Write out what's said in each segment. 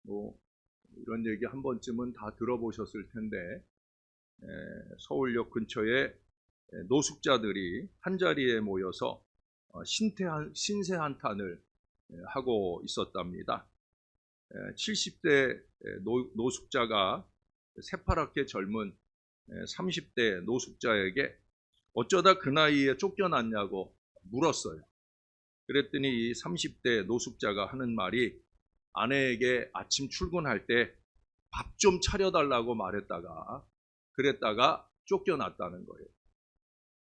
뭐 이런 얘기 한 번쯤은 다 들어보셨을 텐데, 서울역 근처에 노숙자들이 한자리에 모여서 신세 한탄을 하고 있었답니다. 70대 노숙자가 새파랗게 젊은 30대 노숙자에게 어쩌다 그 나이에 쫓겨났냐고 물었어요. 그랬더니 이 30대 노숙자가 하는 말이, 아내에게 아침 출근할 때 밥 좀 차려달라고 그랬다가 쫓겨났다는 거예요.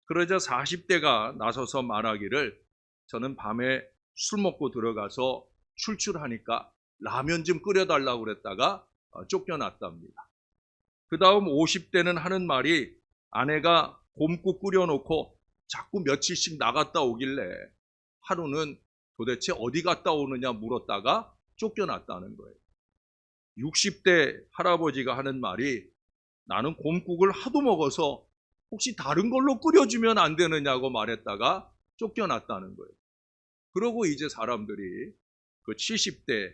그러자 40대가 나서서 말하기를, 저는 밤에 술 먹고 들어가서 출출하니까 라면 좀 끓여달라고 그랬다가 쫓겨났답니다. 그 다음 50대는 하는 말이, 아내가 곰국 끓여놓고 자꾸 며칠씩 나갔다 오길래 하루는 도대체 어디 갔다 오느냐 물었다가 쫓겨났다는 거예요. 60대 할아버지가 하는 말이, 나는 곰국을 하도 먹어서 혹시 다른 걸로 끓여주면 안 되느냐고 말했다가 쫓겨났다는 거예요. 그러고 이제 사람들이 그 70대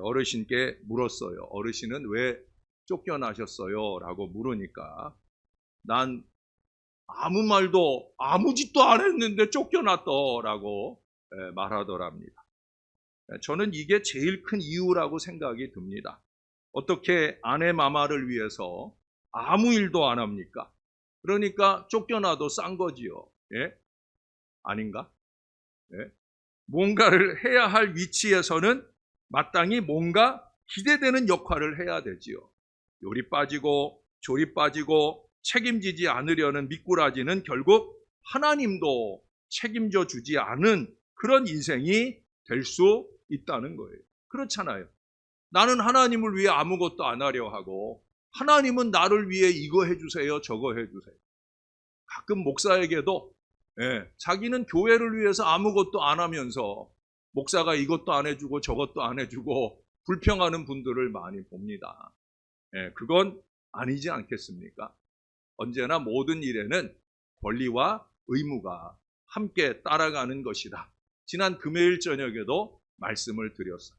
어르신께 물었어요. 어르신은 왜 쫓겨나셨어요? 라고 물으니까, 난 아무 말도 아무 짓도 안 했는데 쫓겨났더라고 말하더랍니다. 저는 이게 제일 큰 이유라고 생각이 듭니다. 어떻게 아내 마마를 위해서 아무 일도 안 합니까? 그러니까 쫓겨나도 싼 거지요. 예? 아닌가? 예? 뭔가를 해야 할 위치에서는 마땅히 뭔가 기대되는 역할을 해야 되지요. 요리 빠지고 조리 빠지고 책임지지 않으려는 미꾸라지는 결국 하나님도 책임져 주지 않은 그런 인생이 될 수 있다는 거예요. 그렇잖아요. 나는 하나님을 위해 아무것도 안 하려 하고, 하나님은 나를 위해 이거 해주세요, 저거 해주세요. 가끔 목사에게도 자기는 교회를 위해서 아무것도 안 하면서 목사가 이것도 안 해주고 저것도 안 해주고 불평하는 분들을 많이 봅니다. 그건 아니지 않겠습니까? 언제나 모든 일에는 권리와 의무가 함께 따라가는 것이다. 지난 금요일 저녁에도 말씀을 드렸어요.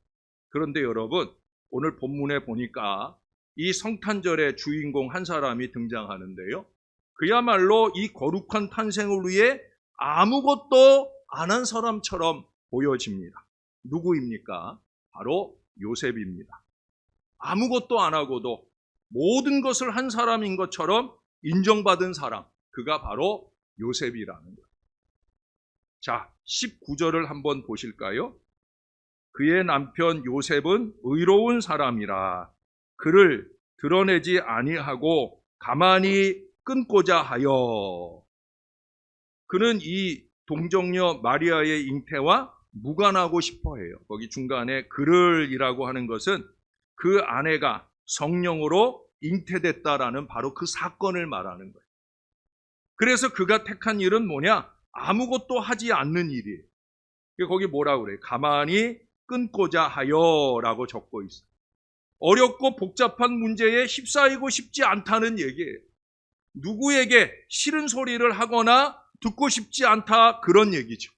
그런데 여러분, 오늘 본문에 보니까 이 성탄절의 주인공 한 사람이 등장하는데요. 그야말로 이 거룩한 탄생을 위해 아무것도 안 한 사람처럼 보여집니다. 누구입니까? 바로 요셉입니다. 아무것도 안 하고도 모든 것을 한 사람인 것처럼 인정받은 사람, 그가 바로 요셉이라는 거예요. 자, 19절을 한번 보실까요? 그의 남편 요셉은 의로운 사람이라 그를 드러내지 아니하고 가만히 끊고자 하여. 그는 이 동정녀 마리아의 잉태와 무관하고 싶어 해요. 거기 중간에 그를이라고 하는 것은 그 아내가 성령으로 잉태됐다라는 바로 그 사건을 말하는 거예요. 그래서 그가 택한 일은 뭐냐? 아무것도 하지 않는 일이에요. 거기 뭐라고 그래요? 가만히 끊고자 하여라고 적고 있어요. 어렵고 복잡한 문제에 휩싸이고 싶지 않다는 얘기예요. 누구에게 싫은 소리를 하거나 듣고 싶지 않다, 그런 얘기죠.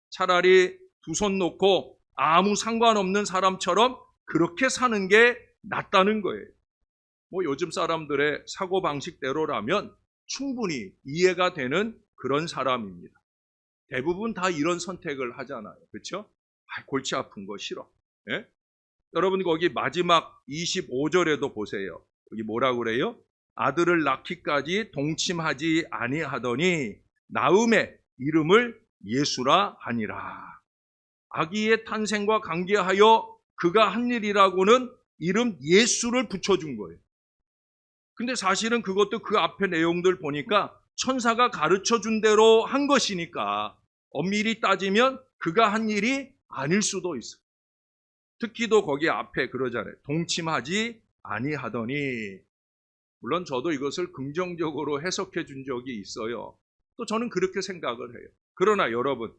차라리 두 손 놓고 아무 상관없는 사람처럼 그렇게 사는 게 낫다는 거예요. 뭐 요즘 사람들의 사고방식대로라면 충분히 이해가 되는 그런 사람입니다. 대부분 다 이런 선택을 하잖아요. 그렇죠? 골치 아픈 거 싫어. 예? 여러분 거기 마지막 25절에도 보세요. 여기 뭐라고 그래요? 아들을 낳기까지 동침하지 아니하더니 나음의 이름을 예수라 하니라. 아기의 탄생과 관계하여 그가 한 일이라고는 이름 예수를 붙여준 거예요. 근데 사실은 그것도 그 앞에 내용들 보니까 천사가 가르쳐준 대로 한 것이니까 엄밀히 따지면 그가 한 일이 아닐 수도 있어요. 특히도 거기 앞에 그러잖아요. 동침하지 아니하더니. 물론 저도 이것을 긍정적으로 해석해 준 적이 있어요. 또 저는 그렇게 생각을 해요. 그러나 여러분,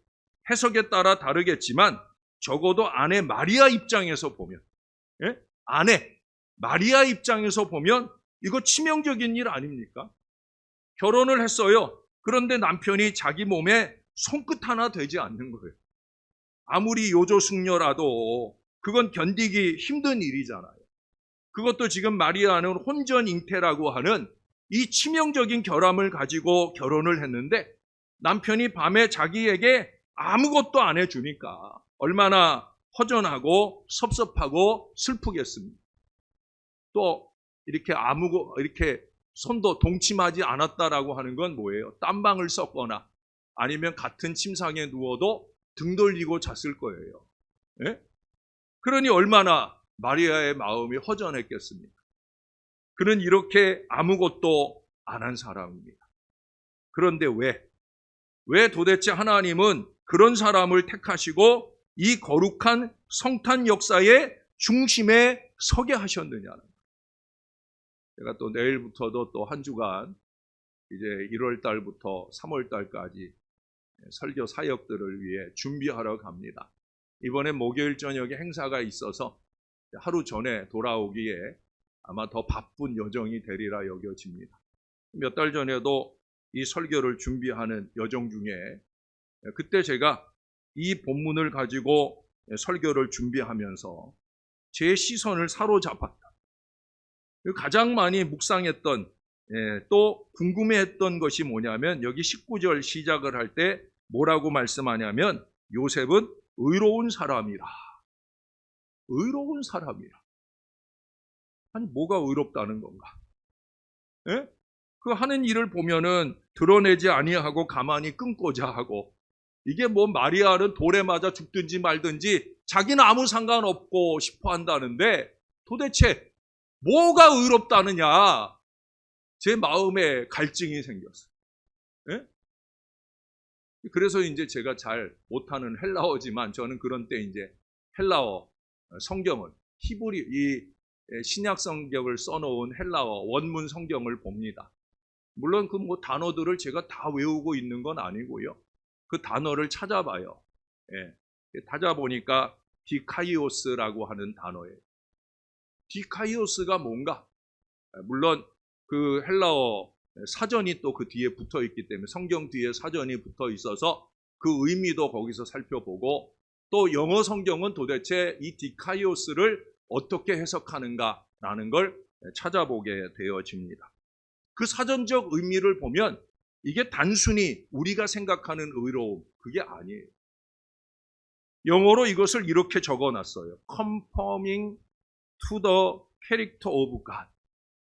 해석에 따라 다르겠지만 적어도 아내 마리아 입장에서 보면, 아내 마리아 입장에서 보면 이거 치명적인 일 아닙니까? 결혼을 했어요. 그런데 남편이 자기 몸에 손끝 하나 되지 않는 거예요. 아무리 요조숙녀라도 그건 견디기 힘든 일이잖아요. 그것도 지금 마리아는 혼전 잉태라고 하는 이 치명적인 결함을 가지고 결혼을 했는데 남편이 밤에 자기에게 아무것도 안 해주니까 얼마나 허전하고 섭섭하고 슬프겠습니까? 또 이렇게 손도 동침하지 않았다라고 하는 건 뭐예요? 땀방을 썼거나 아니면 같은 침상에 누워도 등 돌리고 잤을 거예요. 예? 그러니 얼마나 마리아의 마음이 허전했겠습니까? 그는 이렇게 아무것도 안 한 사람입니다. 그런데 왜 도대체 하나님은 그런 사람을 택하시고 이 거룩한 성탄 역사의 중심에 서게 하셨느냐는 거예요. 제가 또 내일부터도 또 한 주간 이제 1월 달부터 3월 달까지 설교 사역들을 위해 준비하러 갑니다. 이번에 목요일 저녁에 행사가 있어서 하루 전에 돌아오기에 아마 더 바쁜 여정이 되리라 여겨집니다. 몇 달 전에도 이 설교를 준비하는 여정 중에 그때 제가 이 본문을 가지고 설교를 준비하면서 제 시선을 사로잡았다. 가장 많이 묵상했던 또 궁금해했던 것이 뭐냐면 여기 19절 시작을 할 때 뭐라고 말씀하냐면 요셉은 의로운 사람이라. 의로운 사람이라. 아니 뭐가 의롭다는 건가? 예? 그 하는 일을 보면은 드러내지 아니하고 가만히 끊고자 하고 이게 뭐 마리아는 돌에 맞아 죽든지 말든지 자기는 아무 상관없고 싶어 한다는데 도대체 뭐가 의롭다느냐? 제 마음에 갈증이 생겼어요. 예? 그래서 이제 제가 잘 못하는 헬라어지만 저는 그런 때 이제 헬라어 성경을 히브리 이 신약 성경을 써놓은 헬라어 원문 성경을 봅니다. 물론 그 뭐 단어들을 제가 다 외우고 있는 건 아니고요. 그 단어를 찾아봐요. 예. 찾아보니까 디카이오스라고 하는 단어예요. 디카이오스가 뭔가? 물론 그 헬라어 사전이 또 그 뒤에 붙어 있기 때문에 성경 뒤에 사전이 붙어 있어서 그 의미도 거기서 살펴보고 또 영어 성경은 도대체 이 디카이오스를 어떻게 해석하는가라는 걸 찾아보게 되어집니다. 그 사전적 의미를 보면 이게 단순히 우리가 생각하는 의로움, 그게 아니에요. 영어로 이것을 이렇게 적어놨어요. Conforming to the character of God.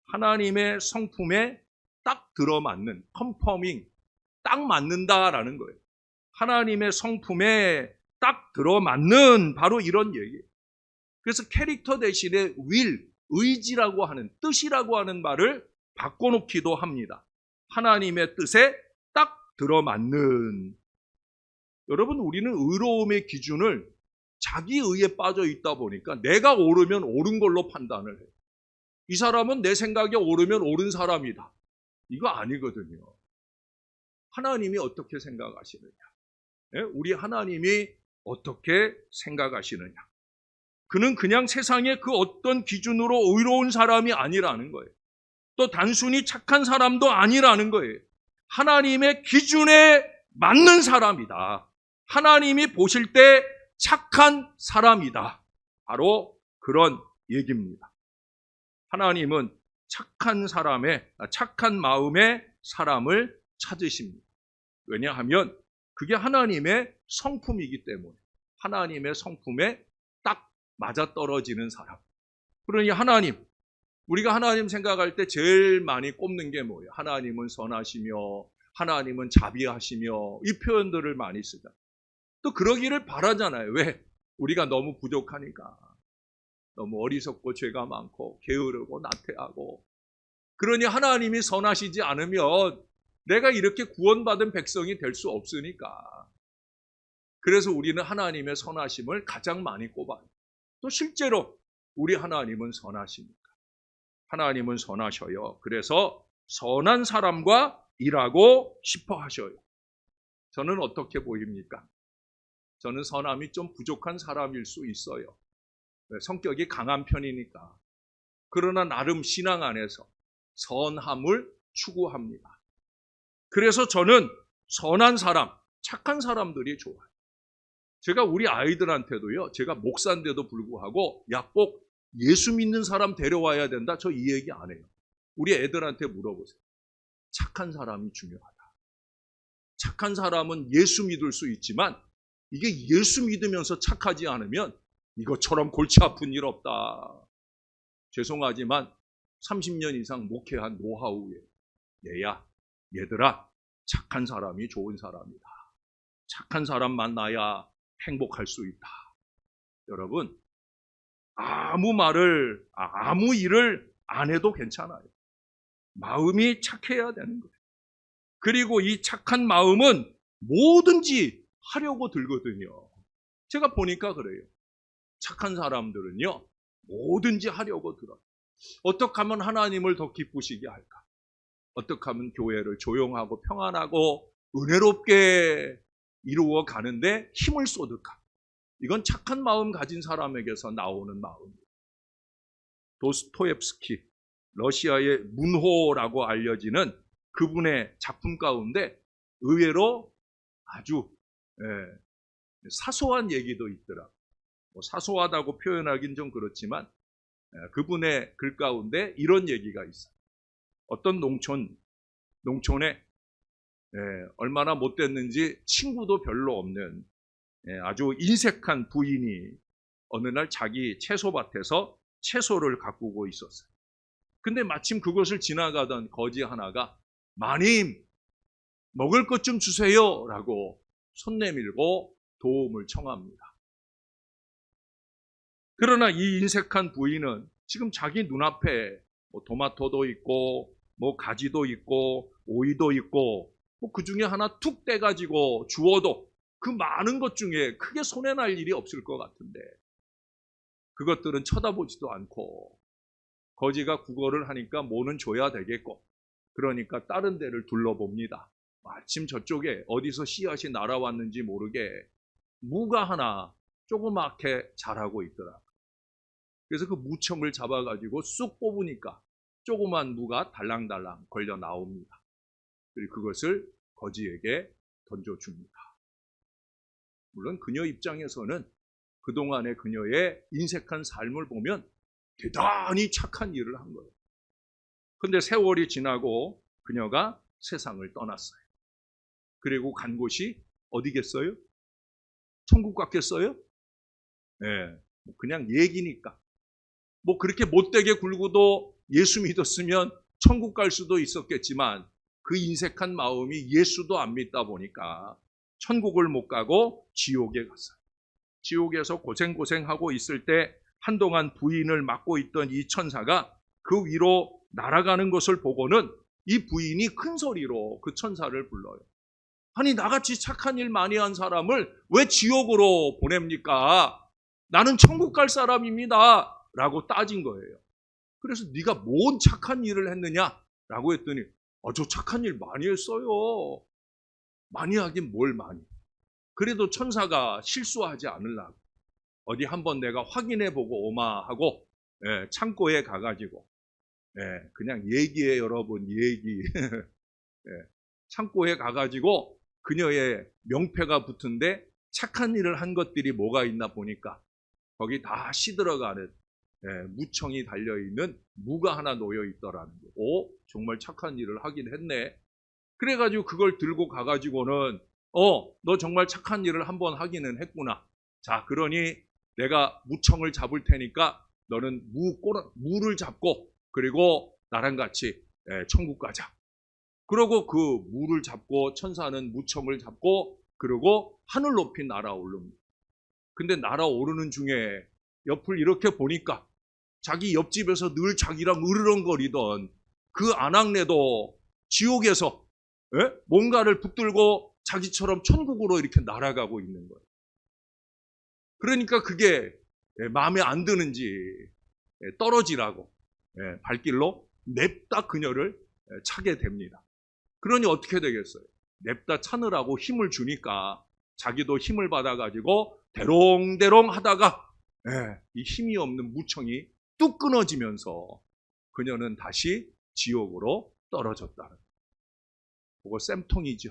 하나님의 성품에 딱 들어맞는, conforming, 딱 맞는다라는 거예요. 하나님의 성품에 딱 들어맞는 바로 이런 얘기예요. 그래서 캐릭터 대신에 will, 의지라고 하는, 뜻이라고 하는 말을 바꿔놓기도 합니다. 하나님의 뜻에 딱 들어맞는. 여러분, 우리는 의로움의 기준을 자기 의에 빠져 있다 보니까 내가 옳으면 옳은 걸로 판단을 해요. 이 사람은 내 생각에 옳으면 옳은 사람이다. 이거 아니거든요. 하나님이 어떻게 생각하시느냐? 우리 하나님이 어떻게 생각하시느냐? 그는 그냥 세상의 그 어떤 기준으로 의로운 사람이 아니라는 거예요. 또 단순히 착한 사람도 아니라는 거예요. 하나님의 기준에 맞는 사람이다. 하나님이 보실 때 착한 사람이다. 바로 그런 얘기입니다. 하나님은 착한 마음의 사람을 찾으십니다. 왜냐하면 그게 하나님의 성품이기 때문에 하나님의 성품에 딱 맞아떨어지는 사람. 그러니 우리가 하나님 생각할 때 제일 많이 꼽는 게 뭐예요? 하나님은 선하시며 하나님은 자비하시며 이 표현들을 많이 쓰다. 또 그러기를 바라잖아요. 왜? 우리가 너무 부족하니까. 너무 어리석고 죄가 많고 게으르고 나태하고. 그러니 하나님이 선하시지 않으면 내가 이렇게 구원받은 백성이 될 수 없으니까. 그래서 우리는 하나님의 선하심을 가장 많이 꼽아요. 또 실제로 우리 하나님은 선하십니까? 하나님은 선하셔요. 그래서 선한 사람과 일하고 싶어 하셔요. 저는 어떻게 보입니까? 저는 선함이 좀 부족한 사람일 수 있어요. 성격이 강한 편이니까. 그러나 나름 신앙 안에서 선함을 추구합니다. 그래서 저는 선한 사람, 착한 사람들이 좋아요. 제가 우리 아이들한테도요, 제가 목사인데도 불구하고 야, 꼭 예수 믿는 사람 데려와야 된다. 저 이 얘기 안 해요. 우리 애들한테 물어보세요. 착한 사람이 중요하다. 착한 사람은 예수 믿을 수 있지만 이게 예수 믿으면서 착하지 않으면 이것처럼 골치 아픈 일 없다. 죄송하지만 30년 이상 목회한 노하우에 얘들아, 착한 사람이 좋은 사람이다. 착한 사람 만나야 행복할 수 있다. 여러분, 아무 일을 안 해도 괜찮아요. 마음이 착해야 되는 거예요. 그리고 이 착한 마음은 뭐든지 하려고 들거든요. 제가 보니까 그래요. 착한 사람들은요, 뭐든지 하려고 들어요. 어떻게 하면 하나님을 더 기쁘시게 할까? 어떻게 하면 교회를 조용하고 평안하고 은혜롭게 이루어 가는데 힘을 쏟을까? 이건 착한 마음 가진 사람에게서 나오는 마음이에요. 도스토옙스키, 러시아의 문호라고 알려지는 그분의 작품 가운데 의외로 아주 사소한 얘기도 있더라. 사소하다고 표현하긴 좀 그렇지만 그분의 글 가운데 이런 얘기가 있어요. 어떤 농촌에 얼마나 못됐는지 친구도 별로 없는 아주 인색한 부인이 어느 날 자기 채소밭에서 채소를 가꾸고 있었어요. 근데 마침 그것을 지나가던 거지 하나가 마님, 먹을 것 좀 주세요 라고 손 내밀고 도움을 청합니다. 그러나 이 인색한 부인은 지금 자기 눈앞에 토마토도 있고 가지도 있고 오이도 있고 그 중에 하나 툭 떼가지고 주워도 그 많은 것 중에 크게 손해날 일이 없을 것 같은데 그것들은 쳐다보지도 않고 거지가 구걸을 하니까 뭐는 줘야 되겠고 그러니까 다른 데를 둘러봅니다. 마침 저쪽에 어디서 씨앗이 날아왔는지 모르게 무가 하나 조그맣게 자라고 있더라. 그래서 그 무청을 잡아가지고 쑥 뽑으니까 조그만 무가 달랑달랑 걸려 나옵니다. 그리고 그것을 거지에게 던져줍니다. 물론 그녀 입장에서는 그동안의 그녀의 인색한 삶을 보면 대단히 착한 일을 한 거예요. 그런데 세월이 지나고 그녀가 세상을 떠났어요. 그리고 간 곳이 어디겠어요? 천국 같겠어요? 네, 그냥 얘기니까. 그렇게 못되게 굴고도 예수 믿었으면 천국 갈 수도 있었겠지만 그 인색한 마음이 예수도 안 믿다 보니까 천국을 못 가고 지옥에 갔어요. 지옥에서 고생하고 있을 때 한동안 부인을 맡고 있던 이 천사가 그 위로 날아가는 것을 보고는 이 부인이 큰 소리로 그 천사를 불러요. 아니, 나같이 착한 일 많이 한 사람을 왜 지옥으로 보냅니까? 나는 천국 갈 사람입니다. 라고 따진 거예요. 그래서 네가 뭔 착한 일을 했느냐? 라고 했더니 저 착한 일 많이 했어요. 많이 하긴 뭘 많이. 그래도 천사가 실수하지 않으려고 어디 한번 내가 확인해보고 오마 하고 창고에 가가지고 그냥 얘기해 여러분 얘기 창고에 가가지고 그녀의 명패가 붙은데 착한 일을 한 것들이 뭐가 있나 보니까 거기 다 시들어가는 무청이 달려있는 무가 하나 놓여있더라는 거예요. 오, 정말 착한 일을 하긴 했네. 그래가지고 그걸 들고 가가지고는 너 정말 착한 일을 한번 하기는 했구나. 자, 그러니 내가 무청을 잡을 테니까 너는 무를 잡고 그리고 나랑 같이 천국 가자. 그러고 그 무를 잡고 천사는 무청을 잡고 그러고 하늘 높이 날아오릅니다. 근데 날아오르는 중에 옆을 이렇게 보니까 자기 옆집에서 늘 자기랑 으르렁거리던 그 아낙네도 지옥에서 뭔가를 붙들고 자기처럼 천국으로 이렇게 날아가고 있는 거예요. 그러니까 그게 마음에 안 드는지 떨어지라고 발길로 냅다 그녀를 차게 됩니다. 그러니 어떻게 되겠어요? 냅다 차느라고 힘을 주니까 자기도 힘을 받아가지고 대롱대롱 하다가 이 힘이 없는 무청이 뚝 끊어지면서 그녀는 다시 지옥으로 떨어졌다는 거예요. 그거 쌤통이죠.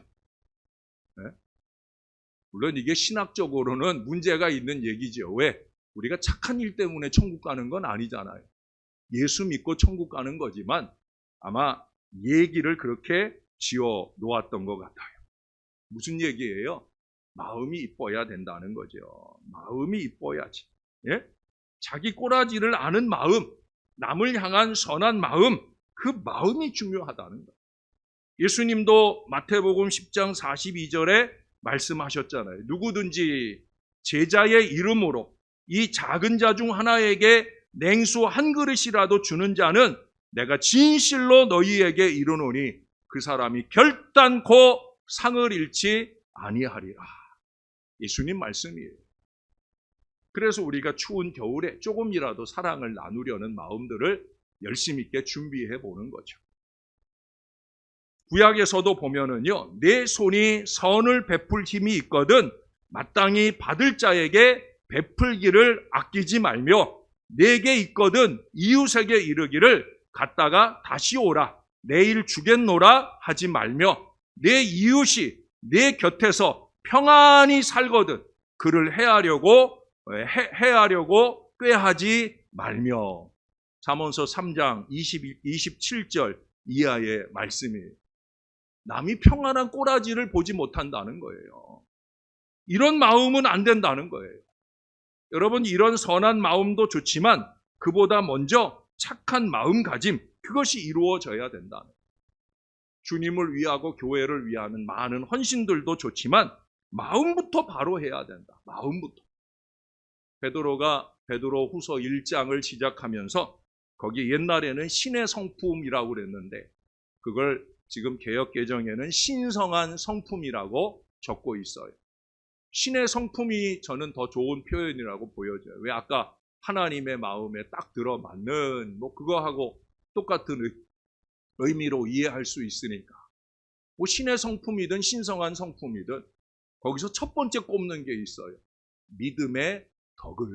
물론 이게 신학적으로는 문제가 있는 얘기죠. 왜? 우리가 착한 일 때문에 천국 가는 건 아니잖아요. 예수 믿고 천국 가는 거지만 아마 얘기를 그렇게 지어 놓았던 것 같아요. 무슨 얘기예요? 마음이 이뻐야 된다는 거죠. 마음이 이뻐야지. 예? 자기 꼬라지를 아는 마음, 남을 향한 선한 마음, 그 마음이 중요하다는 거예요. 예수님도 마태복음 10장 42절에 말씀하셨잖아요. 누구든지 제자의 이름으로 이 작은 자 중 하나에게 냉수 한 그릇이라도 주는 자는 내가 진실로 너희에게 이르노니 그 사람이 결단코 상을 잃지 아니하리라. 예수님 말씀이에요. 그래서 우리가 추운 겨울에 조금이라도 사랑을 나누려는 마음들을 열심히 있게 준비해 보는 거죠. 구약에서도 보면은요, 내 손이 선을 베풀 힘이 있거든 마땅히 받을 자에게 베풀기를 아끼지 말며 내게 있거든 이웃에게 이르기를 갔다가 다시 오라 내일 주겠노라 하지 말며 내 이웃이 내 곁에서 평안히 살거든 그를 해하려고 꾀하지 말며. 잠언서 3장 27절 이하의 말씀이에요. 남이 평안한 꼬라지를 보지 못한다는 거예요. 이런 마음은 안 된다는 거예요. 여러분, 이런 선한 마음도 좋지만 그보다 먼저 착한 마음가짐, 그것이 이루어져야 된다는 거예요. 주님을 위하고 교회를 위하는 많은 헌신들도 좋지만 마음부터 바로 해야 된다. 마음부터. 베드로 후서 1장을 시작하면서 거기 옛날에는 신의 성품이라고 그랬는데 그걸 지금 개역개정에는 신성한 성품이라고 적고 있어요. 신의 성품이 저는 더 좋은 표현이라고 보여져요. 왜 아까 하나님의 마음에 딱 들어맞는 그거하고 똑같은 의미로 이해할 수 있으니까. 신의 성품이든 신성한 성품이든 거기서 첫 번째 꼽는 게 있어요. 믿음의 덕을.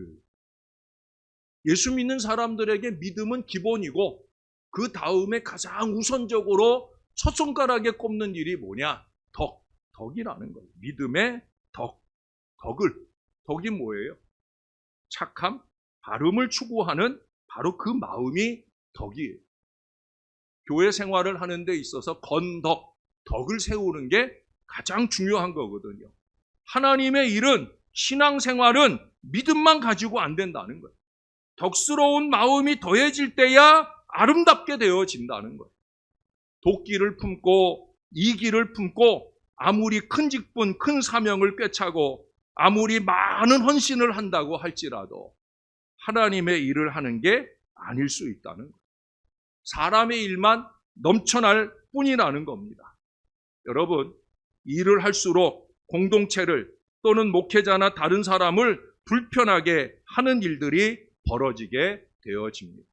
예수 믿는 사람들에게 믿음은 기본이고 그 다음에 가장 우선적으로 첫 손가락에 꼽는 일이 뭐냐? 덕이라는 거예요. 믿음의 덕을. 덕이 뭐예요? 착함, 바름을 추구하는 바로 그 마음이 덕이에요. 교회 생활을 하는 데 있어서 덕을 세우는 게 가장 중요한 거거든요. 하나님의 일은, 신앙생활은 믿음만 가지고 안 된다는 거예요. 덕스러운 마음이 더해질 때야 아름답게 되어진다는 거예요. 도끼를 품고 이기를 품고 아무리 큰 직분, 큰 사명을 꿰차고 아무리 많은 헌신을 한다고 할지라도 하나님의 일을 하는 게 아닐 수 있다는 거예요. 사람의 일만 넘쳐날 뿐이라는 겁니다. 여러분, 일을 할수록 공동체를 또는 목회자나 다른 사람을 불편하게 하는 일들이 벌어지게 되어집니다.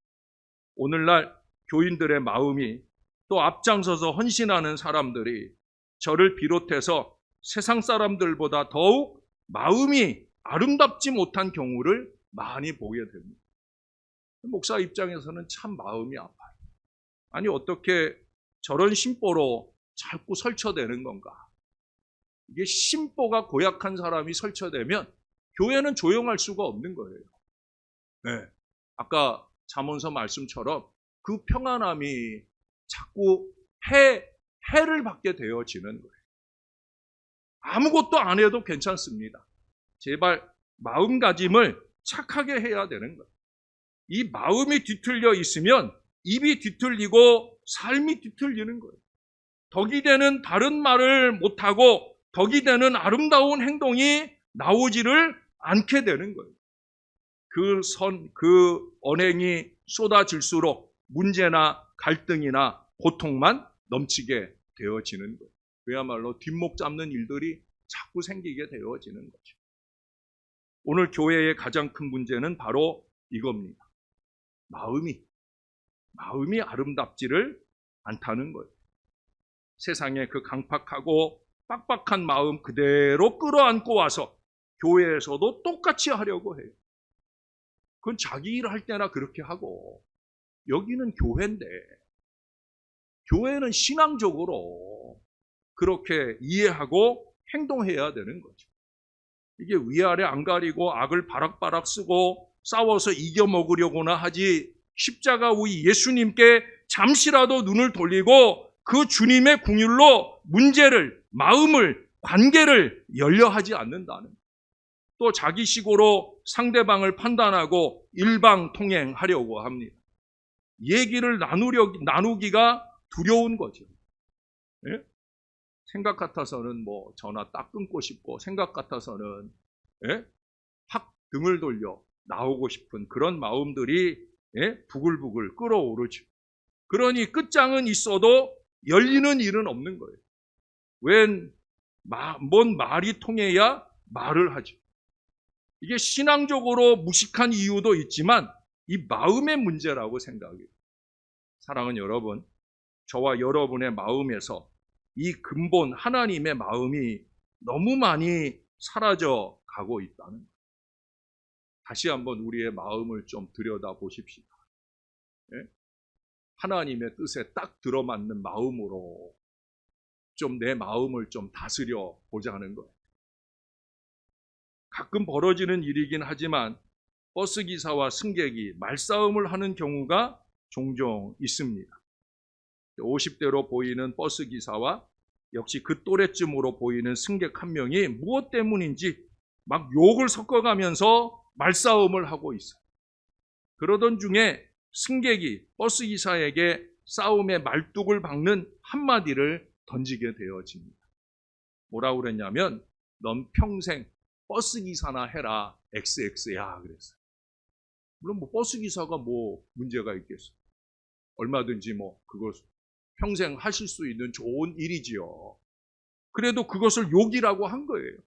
오늘날 교인들의 마음이 또 앞장서서 헌신하는 사람들이 저를 비롯해서 세상 사람들보다 더욱 마음이 아름답지 못한 경우를 많이 보게 됩니다. 목사 입장에서는 참 마음이 아파요. 아니, 어떻게 저런 심보로 자꾸 설쳐대는 건가? 이게 심보가 고약한 사람이 설쳐대면 교회는 조용할 수가 없는 거예요. 네. 아까 잠언서 말씀처럼 그 평안함이 자꾸 해를 받게 되어지는 거예요. 아무것도 안 해도 괜찮습니다. 제발 마음가짐을 착하게 해야 되는 거예요. 이 마음이 뒤틀려 있으면 입이 뒤틀리고 삶이 뒤틀리는 거예요. 덕이 되는 바른 말을 못하고 덕이 되는 아름다운 행동이 나오지를 않게 되는 거예요. 그 언행이 쏟아질수록 문제나 갈등이나 고통만 넘치게 되어지는 거예요. 그야말로 뒷목 잡는 일들이 자꾸 생기게 되어지는 거죠. 오늘 교회의 가장 큰 문제는 바로 이겁니다. 마음이 아름답지를 않다는 거예요. 세상의 그 강팍하고 빡빡한 마음 그대로 끌어안고 와서 교회에서도 똑같이 하려고 해요. 그건 자기 일 할 때나 그렇게 하고, 여기는 교회인데 교회는 신앙적으로 그렇게 이해하고 행동해야 되는 거죠. 이게 위아래 안 가리고 악을 바락바락 쓰고 싸워서 이겨먹으려고나 하지, 십자가 우리 예수님께 잠시라도 눈을 돌리고 그 주님의 긍휼로 문제를, 마음을, 관계를 열려하지 않는다는, 또 자기식으로 상대방을 판단하고 일방통행하려고 합니다. 얘기를 나누기가 두려운 거죠. 예? 생각 같아서는 뭐 전화 딱 끊고 싶고, 생각 같아서는 확 등을 돌려 나오고 싶은 그런 마음들이 부글부글 끓어오르죠. 그러니 끝장은 있어도 열리는 일은 없는 거예요. 뭔 말이 통해야 말을 하죠. 이게 신앙적으로 무식한 이유도 있지만 이 마음의 문제라고 생각해요. 사랑하는 여러분, 저와 여러분의 마음에서 이 근본 하나님의 마음이 너무 많이 사라져 가고 있다는 거예요. 다시 한번 우리의 마음을 좀 들여다보십시오. 하나님의 뜻에 딱 들어맞는 마음으로 좀 내 마음을 좀 다스려 보자는 거예요. 가끔 벌어지는 일이긴 하지만 버스기사와 승객이 말싸움을 하는 경우가 종종 있습니다. 50대로 보이는 버스기사와 역시 그 또래쯤으로 보이는 승객 한 명이 무엇 때문인지 막 욕을 섞어가면서 말싸움을 하고 있어요. 그러던 중에 승객이 버스기사에게 싸움의 말뚝을 박는 한마디를 던지게 되어집니다. 뭐라고 그랬냐면, 넌 평생 버스기사나 해라, XX야 그랬어요. 물론 뭐 버스기사가 뭐 문제가 있겠어요. 얼마든지 뭐 그걸 평생 하실 수 있는 좋은 일이지요. 그래도 그것을 욕이라고 한 거예요.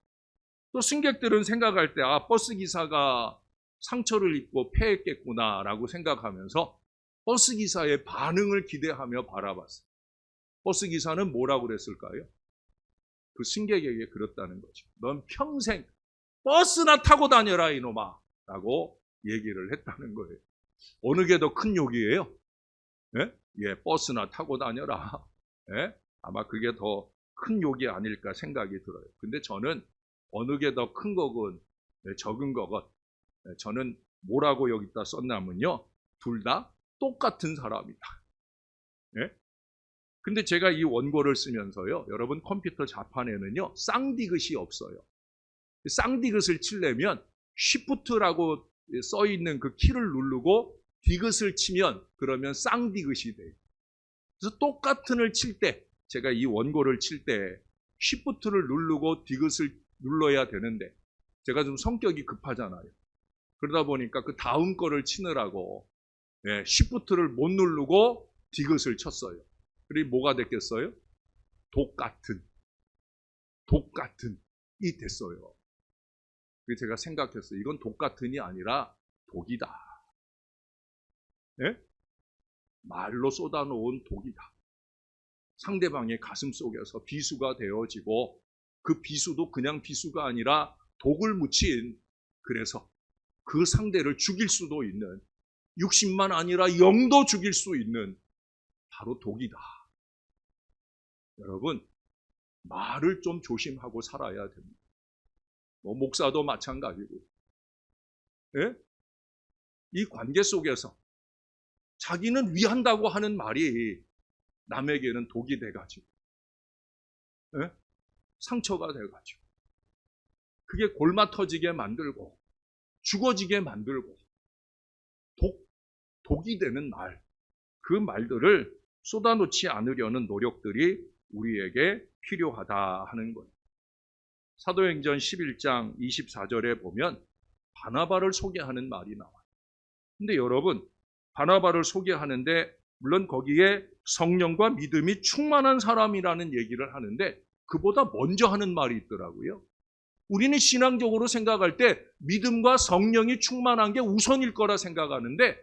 또 승객들은 생각할 때, 버스기사가 상처를 입고 패했겠구나라고 생각하면서 버스기사의 반응을 기대하며 바라봤어요. 버스기사는 뭐라고 그랬을까요? 그 승객에게 그랬다는 거죠. 넌 평생 버스나 타고 다녀라 이놈아 라고 얘기를 했다는 거예요. 어느 게 더 큰 욕이에요? 버스나 타고 다녀라. 아마 그게 더 큰 욕이 아닐까 생각이 들어요. 근데 저는 어느 게 더 큰 거건 적은 거건, 저는 뭐라고 여기다 썼냐면요, 둘 다 똑같은 사람이다. 근데 제가 이 원고를 쓰면서요, 여러분 컴퓨터 자판에는요 쌍디귿이 없어요. 쌍디귿을 치려면 Shift라고 써 있는 그 키를 누르고 디귿을 치면 그러면 쌍디귿이 돼요. 그래서 똑같은을 칠 때, 제가 이 원고를 칠 때 Shift를 누르고 디귿을 눌러야 되는데, 제가 좀 성격이 급하잖아요. 그러다 보니까 그 다음 거를 치느라고 Shift를 못 누르고 디귿을 쳤어요. 그리고 뭐가 됐겠어요? 독같은이 됐어요. 그래서 제가 생각했어요. 이건 독같은이 아니라 독이다. 말로 쏟아놓은 독이다. 상대방의 가슴 속에서 비수가 되어지고, 그 비수도 그냥 비수가 아니라 독을 묻힌, 그래서 그 상대를 죽일 수도 있는, 육신만 아니라 영도 죽일 수 있는 바로 독이다. 여러분, 말을 좀 조심하고 살아야 됩니다. 목사도 마찬가지고. 이 관계 속에서 자기는 위한다고 하는 말이 남에게는 독이 돼가지고, 상처가 돼가지고, 그게 골마 터지게 만들고 죽어지게 만들고 독이 되는 말, 그 말들을 쏟아놓지 않으려는 노력들이 우리에게 필요하다 하는 거예요. 사도행전 11장 24절에 보면 바나바를 소개하는 말이 나와요. 근데 여러분, 바나바를 소개하는데 물론 거기에 성령과 믿음이 충만한 사람이라는 얘기를 하는데, 그보다 먼저 하는 말이 있더라고요. 우리는 신앙적으로 생각할 때 믿음과 성령이 충만한 게 우선일 거라 생각하는데,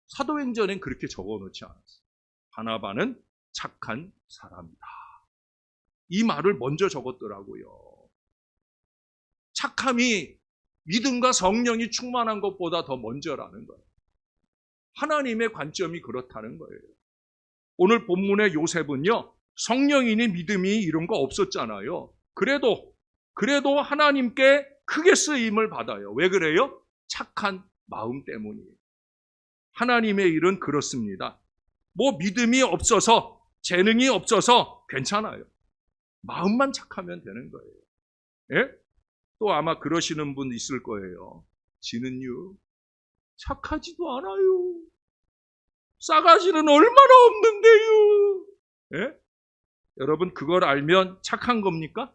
사도행전엔 그렇게 적어놓지 않았어요. 바나바는 착한 사람이다. 이 말을 먼저 적었더라고요. 착함이 믿음과 성령이 충만한 것보다 더 먼저라는 거예요. 하나님의 관점이 그렇다는 거예요. 오늘 본문의 요셉은요, 성령이니 믿음이 이런 거 없었잖아요. 그래도 그래도 하나님께 크게 쓰임을 받아요. 왜 그래요? 착한 마음 때문이에요. 하나님의 일은 그렇습니다. 뭐 믿음이 없어서, 재능이 없어서 괜찮아요. 마음만 착하면 되는 거예요. 예? 또 아마 그러시는 분 있을 거예요. 지는요, 착하지도 않아요. 싸가지는 얼마나 없는데요. 예? 여러분, 그걸 알면 착한 겁니까?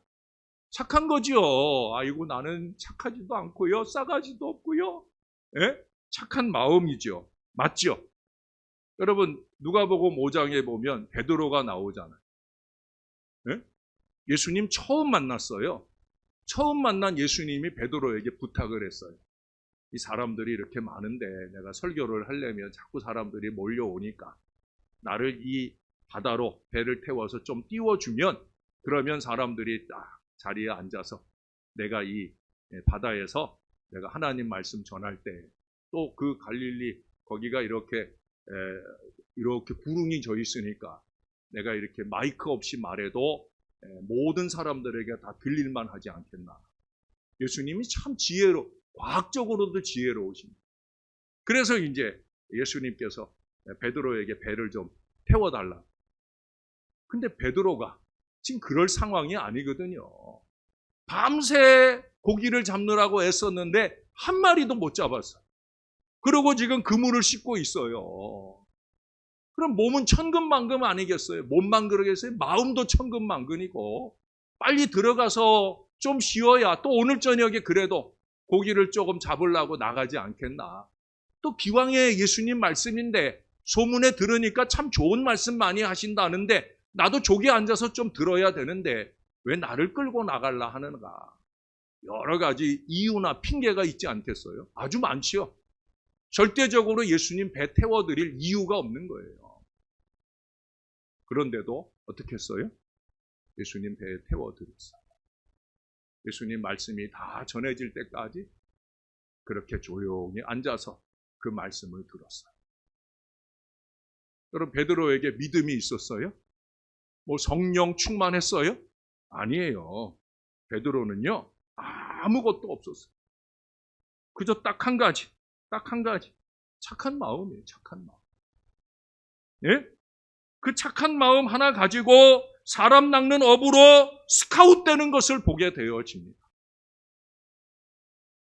착한 거지요. 아이고, 나는 착하지도 않고요. 싸가지도 없고요. 예? 착한 마음이죠. 맞죠? 여러분, 누가복음 5장에 보면 베드로가 나오잖아요. 예? 예수님 처음 만났어요. 처음 만난 예수님이 베드로에게 부탁을 했어요. 이 사람들이 이렇게 많은데 내가 설교를 하려면 자꾸 사람들이 몰려오니까 나를 이 바다로 배를 태워서 좀 띄워주면, 그러면 사람들이 딱 자리에 앉아서 내가 이 바다에서 내가 하나님 말씀 전할 때, 또 그 갈릴리 거기가 이렇게 구릉이 져 있으니까 내가 이렇게 마이크 없이 말해도 모든 사람들에게 다 들릴만 하지 않겠나. 예수님이 참 과학적으로도 지혜로우십니다. 그래서 이제 예수님께서 베드로에게 배를 좀 태워달라. 근데 베드로가 지금 그럴 상황이 아니거든요. 밤새 고기를 잡느라고 애썼는데 한 마리도 못 잡았어요. 그리고 지금 그물을 씻고 있어요. 그럼 몸은 천근만근 아니겠어요? 몸만 그러겠어요? 마음도 천근만근이고, 빨리 들어가서 좀 쉬어야 또 오늘 저녁에 그래도 고기를 조금 잡으려고 나가지 않겠나. 또 기왕에 예수님 말씀인데 소문에 들으니까 참 좋은 말씀 많이 하신다는데 나도 조기 앉아서 좀 들어야 되는데 왜 나를 끌고 나갈라 하는가. 여러 가지 이유나 핑계가 있지 않겠어요? 아주 많지요. 절대적으로 예수님 배 태워드릴 이유가 없는 거예요. 그런데도 어떻게 했어요? 예수님 배에 태워드렸어요. 예수님 말씀이 다 전해질 때까지 그렇게 조용히 앉아서 그 말씀을 들었어요. 여러분, 베드로에게 믿음이 있었어요? 뭐 성령 충만했어요? 아니에요. 베드로는요, 아무것도 없었어요. 그저 딱 한 가지. 착한 마음이에요, 착한 마음. 예? 그 착한 마음 하나 가지고 사람 낚는 업으로 스카웃되는 것을 보게 되어집니다.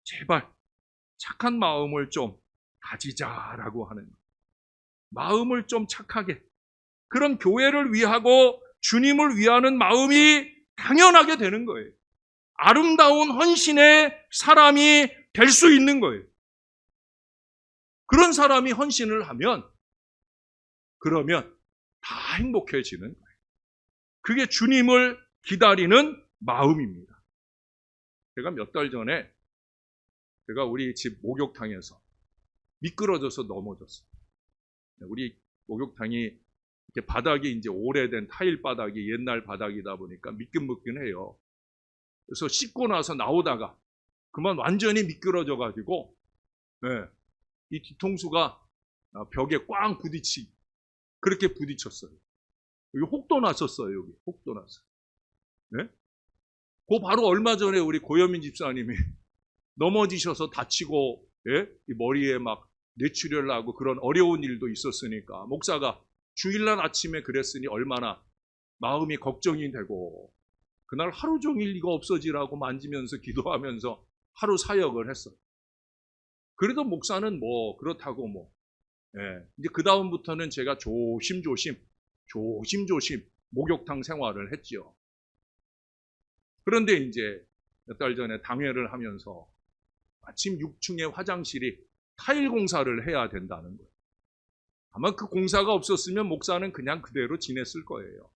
제발 착한 마음을 좀 가지자라고 하는, 마음을 좀 착하게, 그런 교회를 위하고 주님을 위하는 마음이 당연하게 되는 거예요. 아름다운 헌신의 사람이 될 수 있는 거예요. 그런 사람이 헌신을 하면 그러면 다 행복해지는 거예요. 그게 주님을 기다리는 마음입니다. 제가 몇 달 전에 제가 우리 집 목욕탕에서 미끄러져서 넘어졌어요. 우리 목욕탕이 이렇게 바닥이 이제 오래된 타일 바닥이 옛날 바닥이다 보니까 미끈미끈해요. 그래서 씻고 나서 나오다가 그만 완전히 미끄러져 가지고 이 뒤통수가 벽에 꽝 그렇게 부딪혔어요. 여기 혹도 났었어요. 여기 혹도 났어요. 네? 그 바로 얼마 전에 우리 고여민 집사님이 넘어지셔서 다치고, 이 머리에 막 뇌출혈 나고 그런 어려운 일도 있었으니까 목사가 주일날 아침에 그랬으니 얼마나 마음이 걱정이 되고, 그날 하루 종일 이거 없어지라고 만지면서 기도하면서 하루 사역을 했어요. 그래도 목사는 뭐 그렇다고 이제 그 다음부터는 제가 조심조심 목욕탕 생활을 했죠. 그런데 이제 몇 달 전에 당회를 하면서 마침 6층의 화장실이 타일 공사를 해야 된다는 거예요. 아마 그 공사가 없었으면 목사는 그냥 그대로 지냈을 거예요.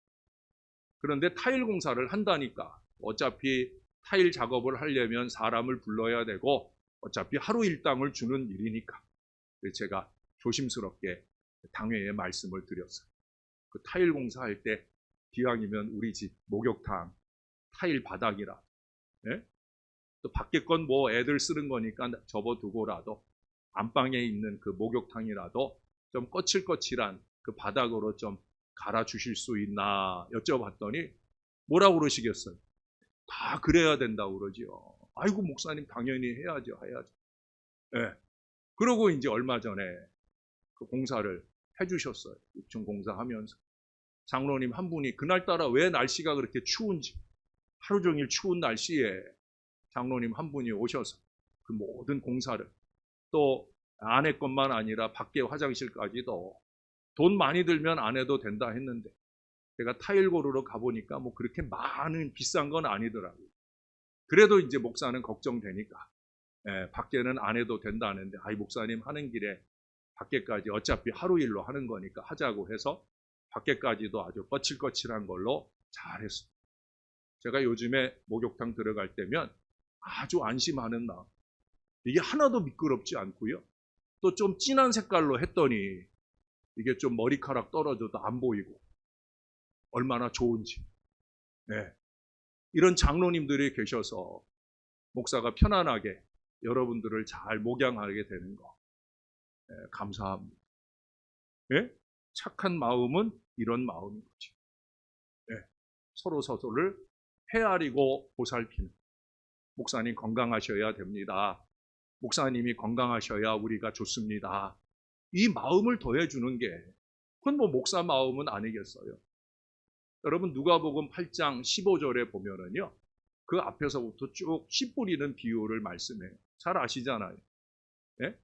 그런데 타일 공사를 한다니까 어차피 타일 작업을 하려면 사람을 불러야 되고 어차피 하루 일당을 주는 일이니까 제가 조심스럽게 당회에 말씀을 드렸어요. 그 타일 공사할 때 기왕이면 우리 집 목욕탕 타일 바닥이라, 또 밖에 건 뭐 애들 쓰는 거니까 접어두고라도 안방에 있는 그 목욕탕이라도 좀 거칠거칠한 그 바닥으로 좀 갈아주실 수 있나 여쭤봤더니 뭐라고 그러시겠어요? 다 그래야 된다고 그러지요. 아이고 목사님 당연히 해야죠. 예. 그러고 이제 얼마 전에 그 공사를 해주셨어요. 6층 공사하면서 장로님 한 분이 그날따라 왜 날씨가 그렇게 추운지 하루 종일 추운 날씨에 장로님 한 분이 오셔서 그 모든 공사를 또 안에 것만 아니라 밖에 화장실까지도 돈 많이 들면 안 해도 된다 했는데 제가 타일 고르러 가보니까 뭐 그렇게 많은 비싼 건 아니더라고요. 그래도 이제 목사는 걱정되니까 밖에는 안 해도 된다는데 아이 목사님 하는 길에 밖에까지 어차피 하루 일로 하는 거니까 하자고 해서 밖에까지도 아주 거칠거칠한 걸로 잘했어요. 제가 요즘에 목욕탕 들어갈 때면 아주 안심하는 마음. 이게 하나도 미끄럽지 않고요. 또 좀 진한 색깔로 했더니 이게 좀 머리카락 떨어져도 안 보이고 얼마나 좋은지. 네. 이런 장로님들이 계셔서 목사가 편안하게 여러분들을 잘 목양하게 되는 거 감사합니다. 네? 착한 마음은 이런 마음인 거죠. 네. 서로를 헤아리고 보살피는. 목사님 건강하셔야 됩니다. 목사님이 건강하셔야 우리가 좋습니다. 이 마음을 더해주는 게 그건 뭐 목사 마음은 아니겠어요. 여러분 누가복음 8장 15절에 보면은요. 그 앞에서부터 쭉 씨 뿌리는 비유를 말씀해요. 잘 아시잖아요. 네?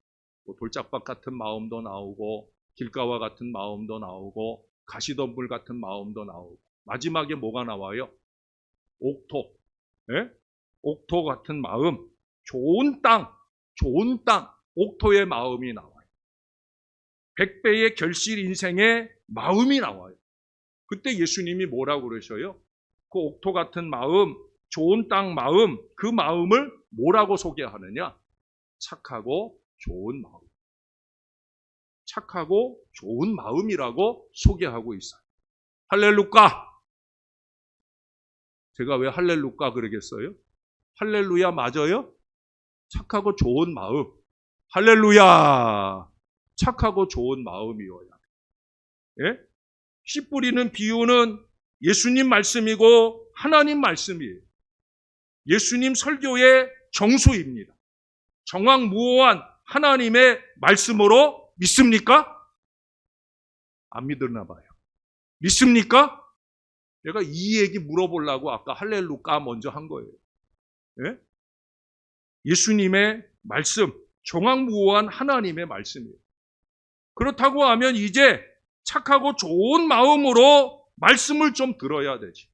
뭐 돌짝밭 같은 마음도 나오고 길가와 같은 마음도 나오고 가시덤불 같은 마음도 나오고 마지막에 뭐가 나와요? 옥토. 네? 옥토 같은 마음, 좋은 땅, 옥토의 마음이 나와요. 100배의 결실 인생의 마음이 나와요. 그때 예수님이 뭐라고 그러셔요? 그 옥토 같은 마음, 좋은 땅 마음, 그 마음을 뭐라고 소개하느냐? 착하고 좋은 마음. 착하고 좋은 마음이라고 소개하고 있어요. 할렐루야! 제가 왜 할렐루야 그러겠어요? 할렐루야 맞아요? 착하고 좋은 마음. 할렐루야! 착하고 좋은 마음이어야 돼. 예? 씨 뿌리는 비유는 예수님 말씀이고 하나님 말씀이에요. 예수님 설교의 정수입니다. 정확무오한 하나님의 말씀으로 믿습니까? 안 믿었나 봐요. 믿습니까? 내가 이 얘기 물어보려고 아까 할렐루야 먼저 한 거예요. 예? 예수님의 말씀, 정확무오한 하나님의 말씀이에요. 그렇다고 하면 이제 착하고 좋은 마음으로 말씀을 좀 들어야 되지.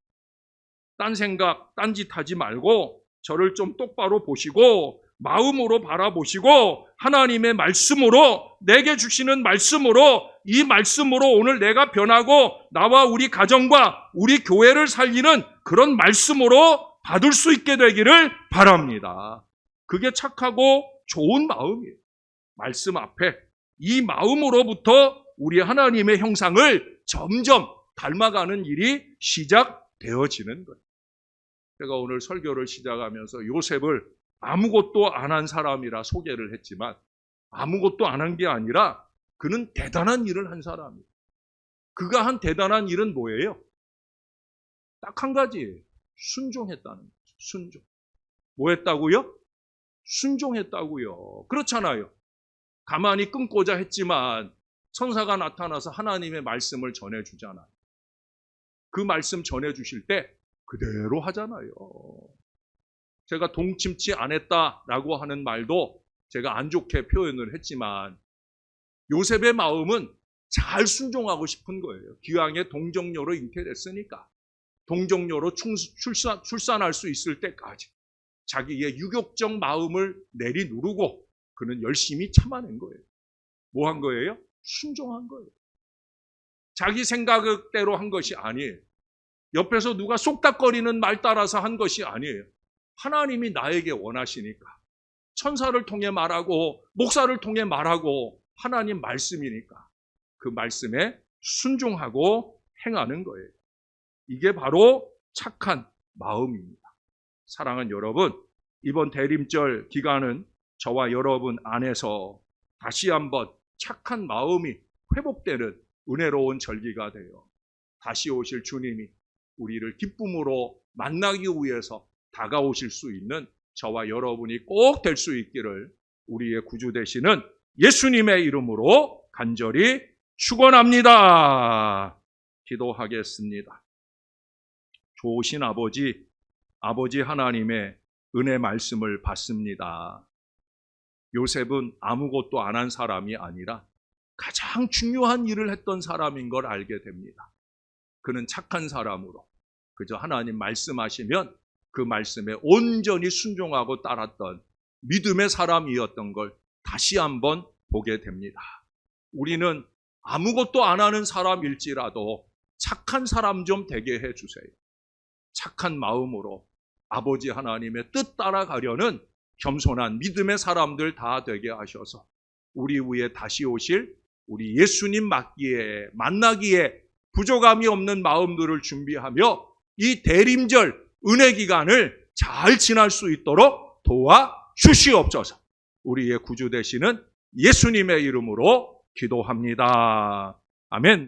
딴 생각, 딴짓 하지 말고 저를 좀 똑바로 보시고 마음으로 바라보시고 하나님의 말씀으로 내게 주시는 말씀으로 이 말씀으로 오늘 내가 변하고 나와 우리 가정과 우리 교회를 살리는 그런 말씀으로 받을 수 있게 되기를 바랍니다. 그게 착하고 좋은 마음이에요. 말씀 앞에 이 마음으로부터 우리 하나님의 형상을 점점 닮아가는 일이 시작되어지는 거예요. 제가 오늘 설교를 시작하면서 요셉을 아무것도 안 한 사람이라 소개를 했지만 아무것도 안 한 게 아니라 그는 대단한 일을 한 사람이에요. 그가 한 대단한 일은 뭐예요? 딱 한 가지예요. 순종했다는 거죠. 순종. 뭐 했다고요? 순종했다고요. 그렇잖아요. 가만히 끊고자 했지만 천사가 나타나서 하나님의 말씀을 전해주잖아요. 그 말씀 전해주실 때 그대로 하잖아요. 제가 동침치 안 했다라고 하는 말도 제가 안 좋게 표현을 했지만 요셉의 마음은 잘 순종하고 싶은 거예요. 기왕에 동정녀로 잉태됐으니까 동정녀로 출산할 수 있을 때까지 자기의 유격적 마음을 내리누르고 그는 열심히 참아낸 거예요. 뭐 한 거예요? 순종한 거예요. 자기 생각대로 한 것이 아니에요. 옆에서 누가 쏙닥거리는 말 따라서 한 것이 아니에요. 하나님이 나에게 원하시니까 천사를 통해 말하고 목사를 통해 말하고 하나님 말씀이니까 그 말씀에 순종하고 행하는 거예요. 이게 바로 착한 마음입니다. 사랑하는 여러분, 이번 대림절 기간은 저와 여러분 안에서 다시 한번 착한 마음이 회복되는 은혜로운 절기가 되어 다시 오실 주님이 우리를 기쁨으로 만나기 위해서 다가오실 수 있는 저와 여러분이 꼭 될 수 있기를 우리의 구주 되시는 예수님의 이름으로 간절히 축원합니다. 기도하겠습니다. 좋으신 아버지 하나님의 은혜 말씀을 받습니다. 요셉은 아무것도 안 한 사람이 아니라 가장 중요한 일을 했던 사람인 걸 알게 됩니다. 그는 착한 사람으로 그저 하나님 말씀하시면 그 말씀에 온전히 순종하고 따랐던 믿음의 사람이었던 걸 다시 한번 보게 됩니다. 우리는 아무것도 안 하는 사람일지라도 착한 사람 좀 되게 해주세요. 착한 마음으로 아버지 하나님의 뜻 따라가려는 겸손한 믿음의 사람들 다 되게 하셔서 우리 위에 다시 오실 우리 예수님 만나기에 부족함이 없는 마음들을 준비하며 이 대림절 은혜 기간을 잘 지날 수 있도록 도와주시옵소서. 우리의 구주 되시는 예수님의 이름으로 기도합니다. 아멘.